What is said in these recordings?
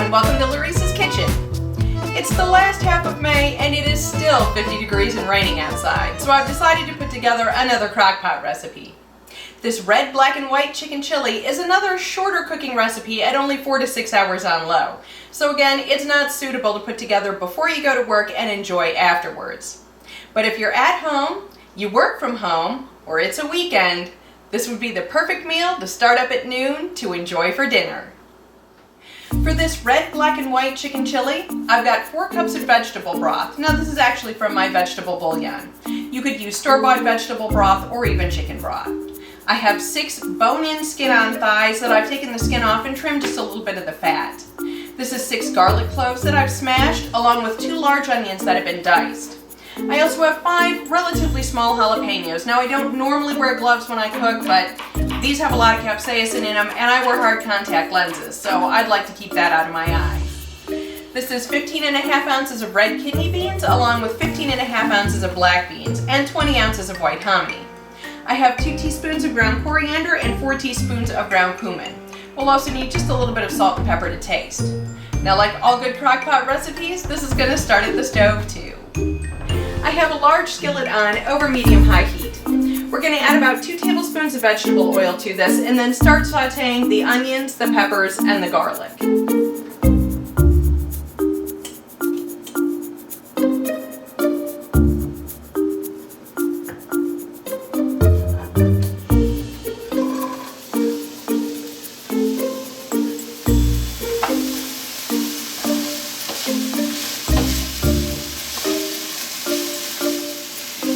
and welcome to Laurice's Kitchen. It's the last half of May and it is still 50 degrees and raining outside, so I've decided to put together another crock-pot recipe. This red, black, and white chicken chili is another shorter cooking recipe at only 4 to 6 hours on low. So again, it's not suitable to put together before you go to work and enjoy afterwards. But if you're at home, you work from home, or it's a weekend, this would be the perfect meal to start up at noon to enjoy for dinner. For this red, black, and white chicken chili, I've got 4 cups of vegetable broth. Now this is actually from my vegetable bouillon. You could use store-bought vegetable broth or even chicken broth. I have 6 bone-in skin-on thighs that I've taken the skin off and trimmed just a little bit of the fat. This is 6 garlic cloves that I've smashed, along with 2 large onions that have been diced. I also have 5 relatively small jalapeños. Now I don't normally wear gloves when I cook, but these have a lot of capsaicin in them and I wear hard contact lenses, so I'd like to keep that out of my eyes. This is 15.5 ounces of red kidney beans, along with 15.5 ounces of black beans and 20 ounces of white hominy. I have 2 teaspoons of ground coriander and 4 teaspoons of ground cumin. We'll also need just a little bit of salt and pepper to taste. Now, like all good crock-pot recipes, this is going to start at the stove too. I have a large skillet on over medium-high heat. We're going to add about 2 tablespoons of vegetable oil to this and then start sauteing the onions, the peppers, and the garlic.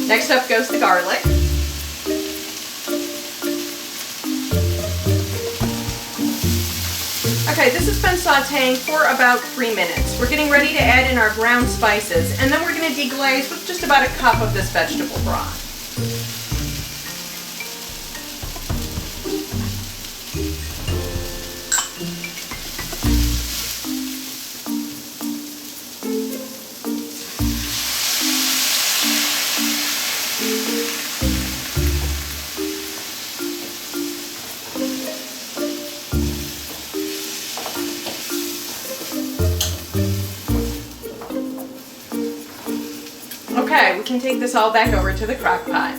Next up goes the garlic. Okay, this has been sauteing for about 3 minutes. We're getting ready to add in our ground spices, and then we're going to deglaze with just about a cup of this vegetable broth. Okay, we can take this all back over to the crock pot.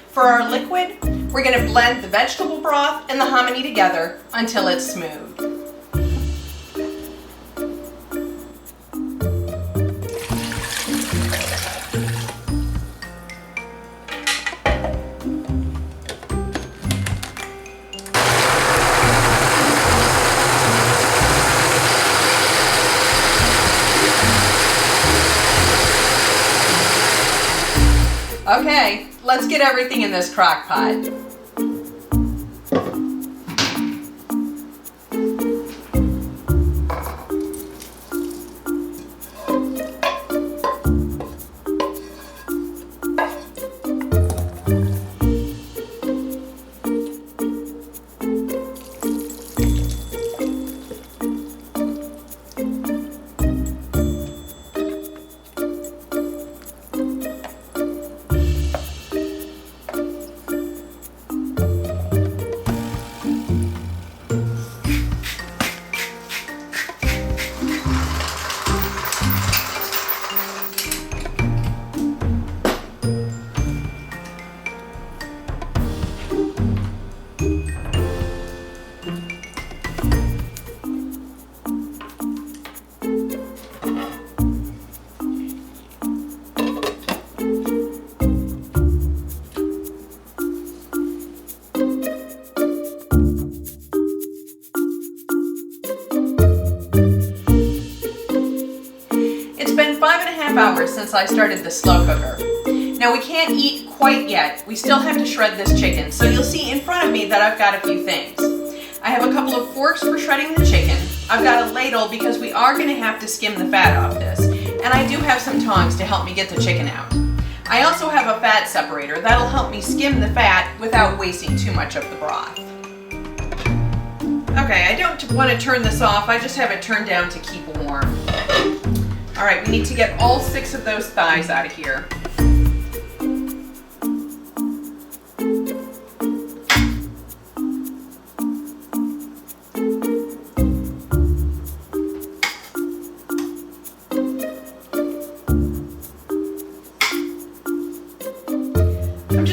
For our liquid, we're going to blend the vegetable broth and the hominy together until it's smooth. Okay, let's get everything in this crock pot. It's been 5.5 hours since I started the slow cooker. Now we can't eat quite yet. We still have to shred this chicken, so you'll see in front of me that I've got a few things. I have a couple of forks for shredding the chicken. I've got a ladle because we are going to have to skim the fat off this. And I do have some tongs to help me get the chicken out. I also have a fat separator that'll help me skim the fat without wasting too much of the broth. Okay, I don't want to turn this off. I just have it turned down to keep warm. All right, we need to get all 6 of those thighs out of here.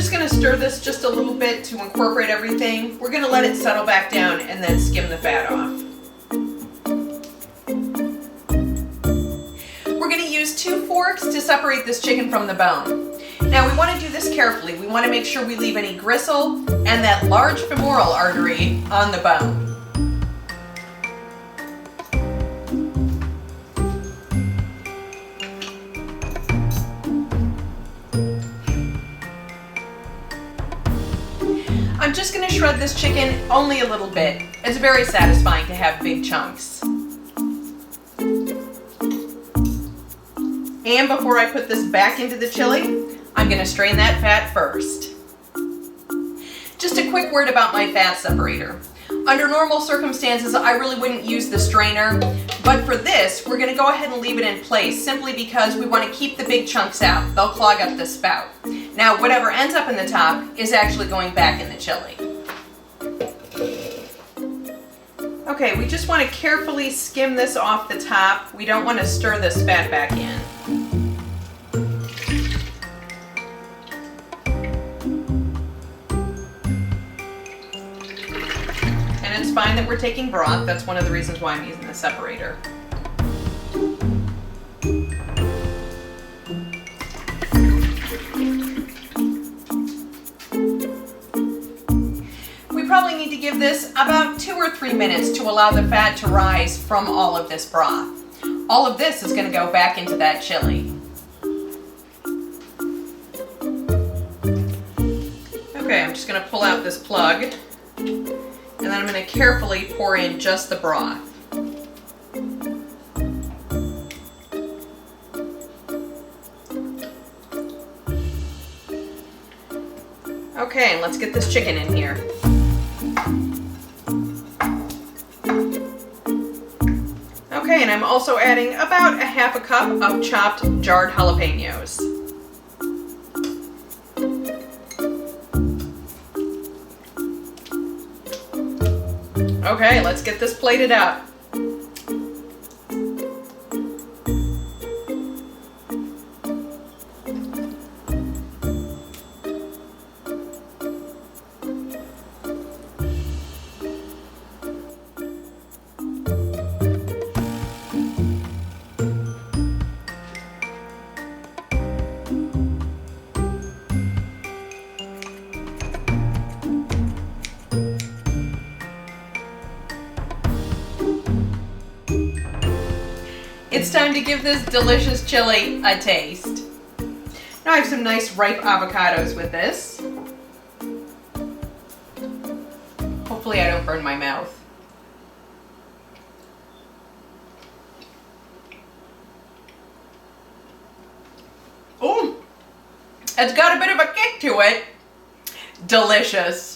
just going to stir this just a little bit to incorporate everything. We're going to let it settle back down and then skim the fat off. We're going to use 2 forks to separate this chicken from the bone. Now we want to do this carefully. We want to make sure we leave any gristle and that large femoral artery on the bone. I'm just going to shred this chicken only a little bit. It's very satisfying to have big chunks. And before I put this back into the chili, I'm going to strain that fat first. Just a quick word about my fat separator. Under normal circumstances, I really wouldn't use the strainer, but for this, we're going to go ahead and leave it in place simply because we want to keep the big chunks out. They'll clog up the spout. Now, whatever ends up in the top is actually going back in the chili. Okay, we just want to carefully skim this off the top. We don't want to stir this fat back in. And it's fine that we're taking broth. That's one of the reasons why I'm using the separator. We probably need to give this about 2 or 3 minutes to allow the fat to rise from all of this broth. All of this is going to go back into that chili. Okay, I'm just going to pull out this plug, and then I'm going to carefully pour in just the broth. Okay, and let's get this chicken in here. Okay, and I'm also adding about a half a cup of chopped jarred jalapeños. Okay, let's get this plated up. It's time to give this delicious chili a taste. Now I have some nice ripe avocados with this. Hopefully I don't burn my mouth. Ooh, it's got a bit of a kick to it. Delicious.